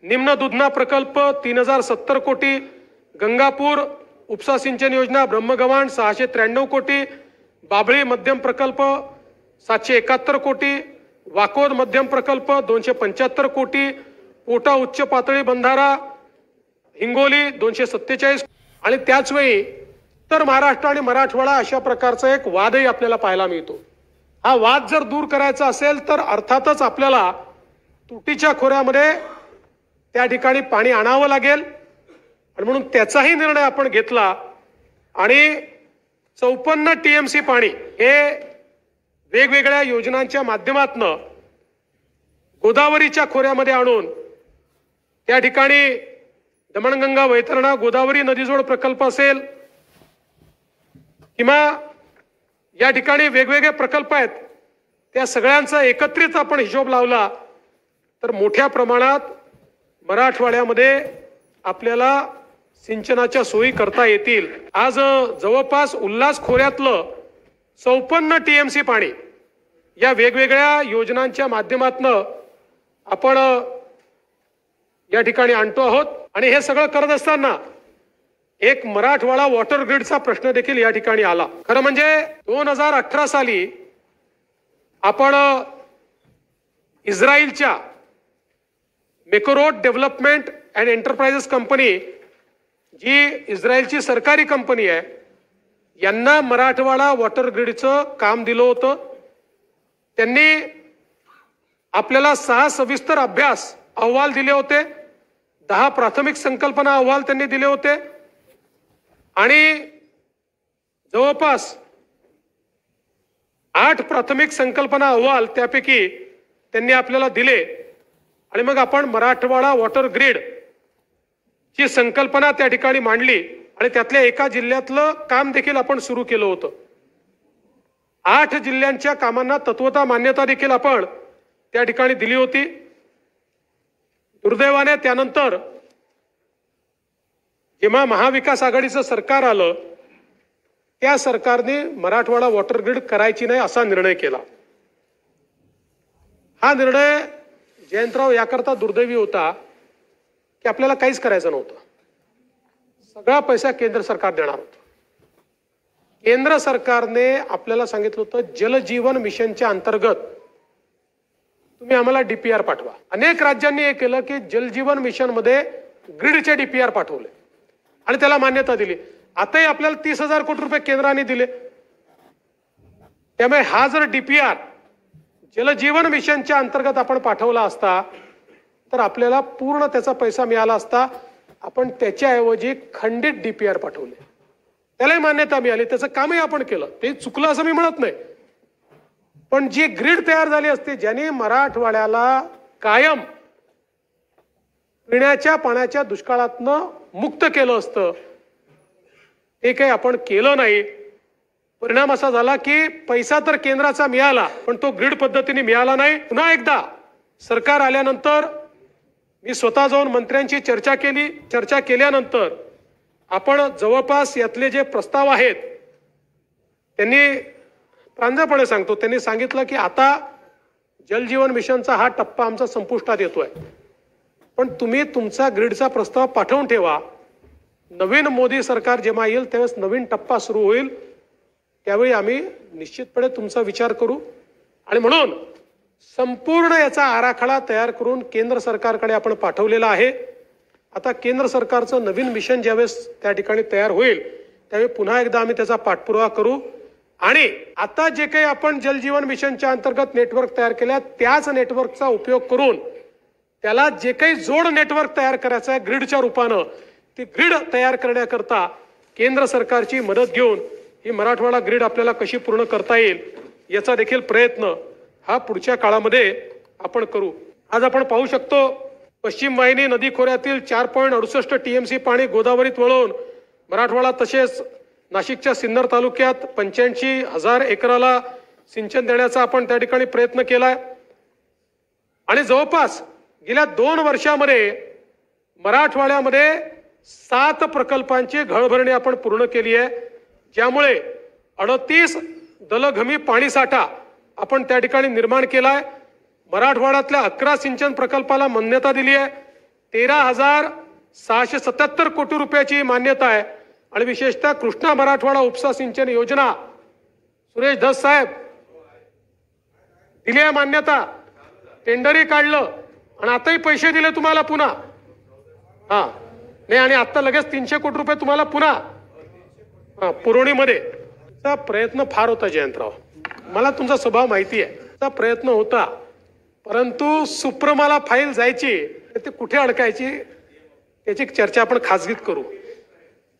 निम्न दुधना प्रकल्प 3070 कोटी, गंगापूर उपसा सिंचन योजना ब्रह्मगव्हाण 693 कोटी, बाभळी मध्यम प्रकल्प 771 कोटी, वाकोद मध्यम प्रकल्प 275 कोटी, पोटा उच्च पातळी बंधारा हिंगोली 247 आणि त्याच वेळी उत्तर महाराष्ट्र आणि मराठवाडा अशा प्रकारचा एक वादही आपल्याला पाहायला मिळतो। हा वाद जर दूर करायचा असेल तर अर्थातच आपल्याला तुटीच्या खोऱ्यामध्ये त्या ठिकाणी पाणी आणावं लागेल आणि म्हणून त्याचाही निर्णय आपण घेतला आणि 54 टीएमसी पाणी हे वेगवेगळ्या योजनांच्या माध्यमातून गोदावरीच्या खोऱ्यामध्ये आणून त्या ठिकाणी दमणगंगा वैतरणा गोदावरी नदीजोड प्रकल्प असेल किंवा या ठिकाणी वेगवेगळे प्रकल्प आहेत त्या सगळ्यांचा एकत्रित आपण हिशोब लावला तर मोठ्या प्रमाणात मराठवाड्यामध्ये आपल्याला सिंचनाच्या सोयी करता येतील। आज जवळपास उल्हास खोऱ्यातलं 54 टीएमसी पाणी या वेगवेगळ्या योजनांच्या माध्यमातून आपण या ठिकाणी आणतो आहोत आणि हे सगळं करत असताना एक मराठवाडा वॉटर ग्रिडचा प्रश्न देखील या ठिकाणी आला। खरं म्हणजे 2018 साली आपण इस्रायलच्या मेकोरोट डेव्हलपमेंट अँड एंटरप्राइजेस कंपनी जी इस्रायलची सरकारी कंपनी आहे यांना मराठवाडा वॉटर ग्रिडचं काम दिलं होतं। त्यांनी आपल्याला 6 सविस्तर अभ्यास अहवाल दिले होते, 10 प्राथमिक संकल्पना अहवाल त्यांनी दिले होते आणि जवळपास 8 प्राथमिक संकल्पना अहवाल त्यापैकी त्यांनी आपल्याला दिले आणि मग आपण मराठवाडा वॉटर ग्रिड ची संकल्पना त्या ठिकाणी मांडली आणि त्यातल्या एका जिल्ह्यातलं काम देखील आपण सुरू केलं होतं। 8 जिल्ह्यांच्या कामांना तत्वता मान्यता देखील आपण त्या ठिकाणी दिली होती। दुर्दैवाने त्यानंतर जेव्हा महाविकास आघाडीचं सरकार आलं त्या सरकारने मराठवाडा वॉटर ग्रिड करायची नाही असा निर्णय केला। हा निर्णय जयंतराव याकरता दुर्दैवी होता की आपल्याला काहीच करायचं नव्हतं, सगळा पैसा केंद्र सरकार देणार होतं। केंद्र सरकारने आपल्याला सांगितलं होतं जलजीवन मिशनच्या अंतर्गत तुम्ही आम्हाला डीपीआर पाठवा। अनेक राज्यांनी हे केलं की जलजीवन मिशन मध्ये ग्रिडचे डीपीआर पाठवले आणि त्याला मान्यता दिली। आताही आपल्याला 30,000 कोटी रुपये केंद्राने दिले। त्यामुळे हा जर डीपीआर जलजीवन मिशनच्या अंतर्गत आपण पाठवला असता तर आपल्याला पूर्ण त्याचा पैसा मिळाला असता। आपण त्याच्याऐवजी खंडित डीपीआर पाठवले, त्यालाही मान्यता मिळाली, त्याचं कामही आपण केलं, ते चुकलं असं मी म्हणत नाही। पण जी ग्रिड तयार झाली असते ज्याने मराठवाड्याला कायम पिण्याच्या पाण्याच्या दुष्काळातनं मुक्त केलं असतं ते काही आपण केलं नाही। परिणाम असा झाला की पैसा तर केंद्राचा मिळाला पण तो ग्रिड पद्धतीने मिळाला नाही। पुन्हा एकदा सरकार आल्यानंतर मी स्वतः जाऊन मंत्र्यांची चर्चा केल्यानंतर आपण जवळपास यातले जे प्रस्ताव आहेत त्यांनी प्रांजळपणे सांगतो, त्यांनी सांगितलं की आता जलजीवन मिशनचा हा टप्पा आमचा संपुष्टात येतोय पण तुम्ही तुमचा ग्रिडचा प्रस्ताव पाठवून ठेवा। नवीन मोदी सरकार जेव्हा येईल त्यावेळेस नवीन टप्पा सुरू होईल त्यावेळी आम्ही निश्चितपणे तुमचा विचार करू आणि म्हणून संपूर्ण याचा आराखडा तयार करून केंद्र सरकारकडे आपण पाठवलेला आहे। आता केंद्र सरकारचं नवीन मिशन ज्यावेळेस त्या ठिकाणी तयार होईल त्यावेळी पुन्हा एकदा आम्ही त्याचा पाठपुरावा करू आणि आता जे काही आपण जलजीवन मिशनच्या अंतर्गत नेटवर्क तयार केल्या त्याच नेटवर्कचा उपयोग करून त्याला जे काही जोड नेटवर्क तयार करायचं आहे ग्रिडच्या रूपानं ती ग्रिड तयार करण्याकरता केंद्र सरकारची मदत घेऊन ही मराठवाडा ग्रिड आपल्याला कशी पूर्ण करता येईल याचा देखील प्रयत्न हा पुढच्या काळामध्ये आपण करू। आज आपण पाहू शकतो पश्चिम वाहिनी नदी खोऱ्यातील 4.68 टीएमसी पाणी गोदावरीत वळवून मराठवाडा तसेच नाशिकच्या सिन्नर तालुक्यात 85,000 एकराला सिंचन देण्याचा आपण त्या ठिकाणी प्रयत्न केलाय आणि जवळपास गेल्या 2 वर्षामध्ये मराठवाड्यामध्ये 7 प्रकल्पांची घळभरणी आपण पूर्ण केली आहे ज्यामुळे 38 दलघमी पाणीसाठा आपण त्या ठिकाणी निर्माण केलाय। मराठवाड्यातल्या 11 सिंचन प्रकल्पाला मान्यता दिली आहे। 13,677 कोटी रुपयाची मान्यता आहे आणि विशेषतः कृष्णा मराठवाडा उपसा सिंचन योजना सुरेश धस साहेब दिली आहे मान्यता, टेंडरही काढलं आणि आताही पैसे दिले तुम्हाला पुन्हा. हा नाही आणि आता लगेच 300 कोटी रुपये तुम्हाला पुन्हा पुरवणीमध्ये. प्रयत्न फार होता जयंतराव, मला तुमचा स्वभाव माहिती आहे. प्रयत्न होता, परंतु सुप्रमाला फाईल जायची ते कुठे अडकायची त्याची चर्चा आपण खासगीत करू,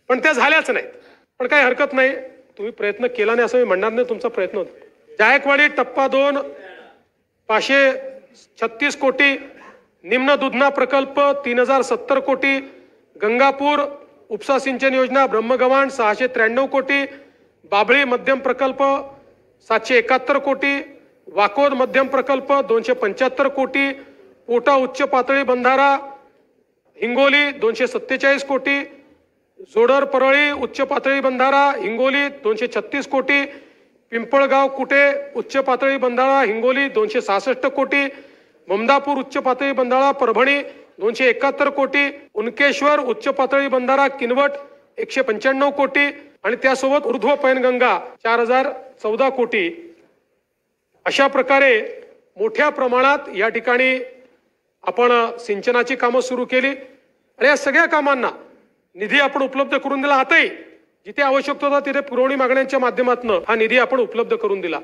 पण त्या झाल्याच नाहीत. पण काही हरकत नाही, तुम्ही प्रयत्न केला नाही असं मी म्हणणार नाही, तुमचा प्रयत्न होता. जायकवाडी टप्पा 2 536 कोटी, निम्न दुधना प्रकल्प 3070 कोटी, गंगापूर उपसा सिंचन योजना ब्रह्मगव्हाण 693 कोटी, बाभळी मध्यम प्रकल्प 771 कोटी, वाकोद मध्यम प्रकल्प 275 कोटी, पोटा उच्च पातळी बंधारा हिंगोली 247 कोटी, जोडर परळी उच्च पातळी बंधारा हिंगोली 236 कोटी, पिंपळगाव कुटे उच्च पातळी बंधारा हिंगोली 266 कोटी, ममदापूर उच्च पातळी बंधारा परभणी 271 कोटी, उनकेश्वर उच्च पातळी बंधारा किनवट 195 कोटी आणि त्यासोबत ऊर्ध्व पैनगंगा 4014 कोटी. अशा प्रकारे मोठ्या प्रमाणात या ठिकाणी आपण सिंचनाची कामं सुरू केली आणि या सगळ्या कामांना निधी आपण उपलब्ध करून दिला. आताही जिथे आवश्यकता होता तिथे पुरवणी मागण्यांच्या माध्यमातून हा निधी आपण उपलब्ध करून दिला.